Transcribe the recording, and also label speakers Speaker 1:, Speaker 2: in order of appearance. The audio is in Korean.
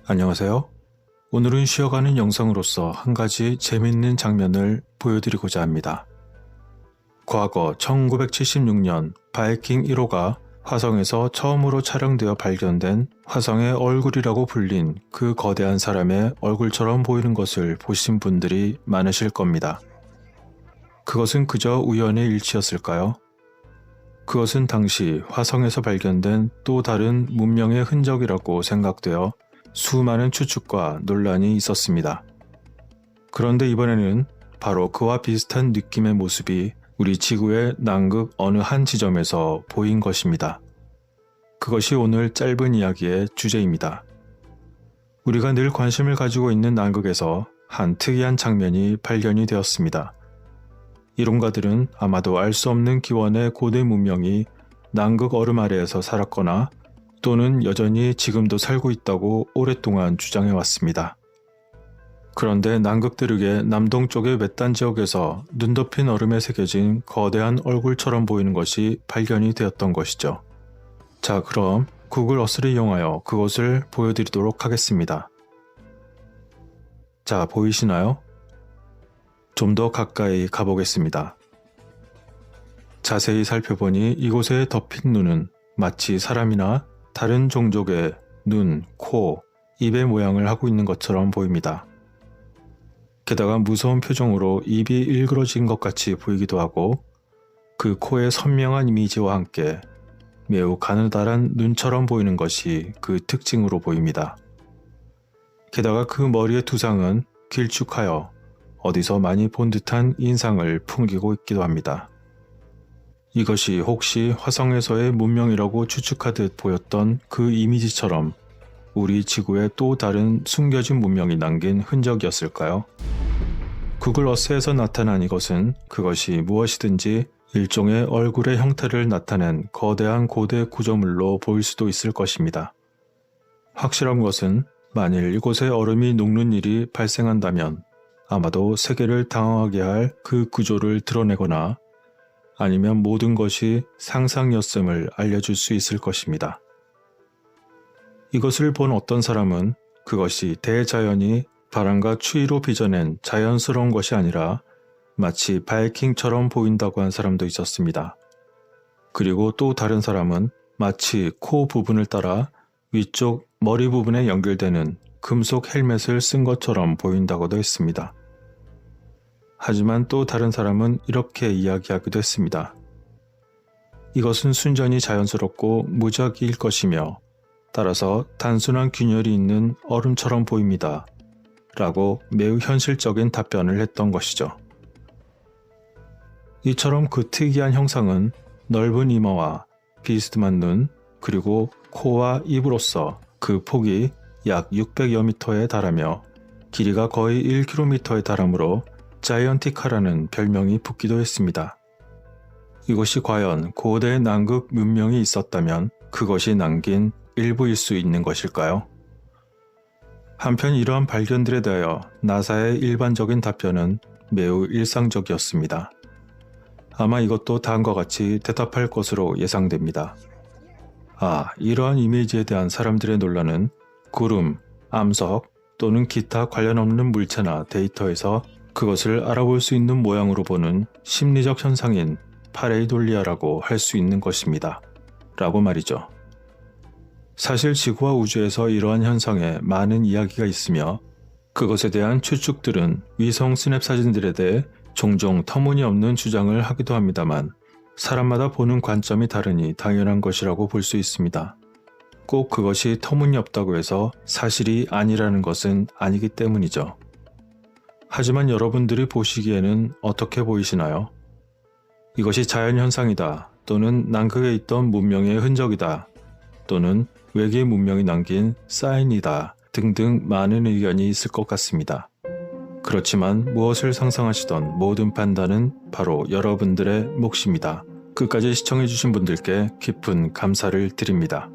Speaker 1: 안녕하세요. 오늘은 쉬어가는 영상으로서 한 가지 재밌는 장면을 보여드리고자 합니다. 과거 1976년 바이킹 1호가 화성에서 처음으로 촬영되어 발견된 화성의 얼굴이라고 불린 그 거대한 사람의 얼굴처럼 보이는 것을 보신 분들이 많으실 겁니다. 그것은 그저 우연의 일치였을까요? 그것은 당시 화성에서 발견된 또 다른 문명의 흔적이라고 생각되어 수많은 추측과 논란이 있었습니다. 그런데 이번에는 바로 그와 비슷한 느낌의 모습이 우리 지구의 남극 어느 한 지점에서 보인 것입니다. 그것이 오늘 짧은 이야기의 주제입니다. 우리가 늘 관심을 가지고 있는 남극에서 한 특이한 장면이 발견이 되었습니다. 이론가들은 아마도 알 수 없는 기원의 고대 문명이 남극 얼음 아래에서 살았거나 또는 여전히 지금도 살고 있다고 오랫동안 주장해 왔습니다. 그런데 남극대륙의 남동쪽의 외딴 지역에서 눈 덮인 얼음에 새겨진 거대한 얼굴처럼 보이는 것이 발견이 되었던 것이죠. 자, 그럼 구글 어스를 이용하여 그것을 보여드리도록 하겠습니다. 자, 보이시나요? 좀 더 가까이 가보겠습니다. 자세히 살펴보니 이곳에 덮인 눈은 마치 사람이나 다른 종족의 눈, 코, 입의 모양을 하고 있는 것처럼 보입니다. 게다가 무서운 표정으로 입이 일그러진 것 같이 보이기도 하고 그 코의 선명한 이미지와 함께 매우 가느다란 눈처럼 보이는 것이 그 특징으로 보입니다. 게다가 그 머리의 두상은 길쭉하여 어디서 많이 본 듯한 인상을 풍기고 있기도 합니다. 이것이 혹시 화성에서의 문명이라고 추측하듯 보였던 그 이미지처럼 우리 지구의 또 다른 숨겨진 문명이 남긴 흔적이었을까요? 구글 어스에서 나타난 이것은 그것이 무엇이든지 일종의 얼굴의 형태를 나타낸 거대한 고대 구조물로 보일 수도 있을 것입니다. 확실한 것은 만일 이곳에 얼음이 녹는 일이 발생한다면 아마도 세계를 당황하게 할 그 구조를 드러내거나 아니면 모든 것이 상상이었음을 알려줄 수 있을 것입니다. 이것을 본 어떤 사람은 그것이 대자연이 바람과 추위로 빚어낸 자연스러운 것이 아니라 마치 바이킹처럼 보인다고 한 사람도 있었습니다. 그리고 또 다른 사람은 마치 코 부분을 따라 위쪽 머리 부분에 연결되는 금속 헬멧을 쓴 것처럼 보인다고도 했습니다. 하지만 또 다른 사람은 이렇게 이야기하기도 했습니다. 이것은 순전히 자연스럽고 무작위일 것이며 따라서 단순한 균열이 있는 얼음처럼 보입니다. 라고 매우 현실적인 답변을 했던 것이죠. 이처럼 그 특이한 형상은 넓은 이마와 비스듬한 눈, 그리고 코와 입으로써 그 폭이 약 600여 미터에 달하며 길이가 거의 1km에 달하므로 자이언티카라는 별명이 붙기도 했습니다. 이것이 과연 고대 남극 문명이 있었다면 그것이 남긴 일부일 수 있는 것일까요? 한편 이러한 발견들에 대하여 나사의 일반적인 답변은 매우 일상적이었습니다. 아마 이것도 다음과 같이 대답할 것으로 예상됩니다. 이러한 이미지에 대한 사람들의 논란은 구름, 암석 또는 기타 관련 없는 물체나 데이터에서 그것을 알아볼 수 있는 모양으로 보는 심리적 현상인 파레이돌리아라고 할 수 있는 것입니다. 라고 말이죠. 사실 지구와 우주에서 이러한 현상에 많은 이야기가 있으며 그것에 대한 추측들은 위성 스냅 사진들에 대해 종종 터무니없는 주장을 하기도 합니다만 사람마다 보는 관점이 다르니 당연한 것이라고 볼 수 있습니다. 꼭 그것이 터무니없다고 해서 사실이 아니라는 것은 아니기 때문이죠. 하지만 여러분들이 보시기에는 어떻게 보이시나요? 이것이 자연현상이다 또는 남극에 있던 문명의 흔적이다 또는 외계 문명이 남긴 사인이다 등등 많은 의견이 있을 것 같습니다. 그렇지만 무엇을 상상하시던 모든 판단은 바로 여러분들의 몫입니다. 끝까지 시청해주신 분들께 깊은 감사를 드립니다.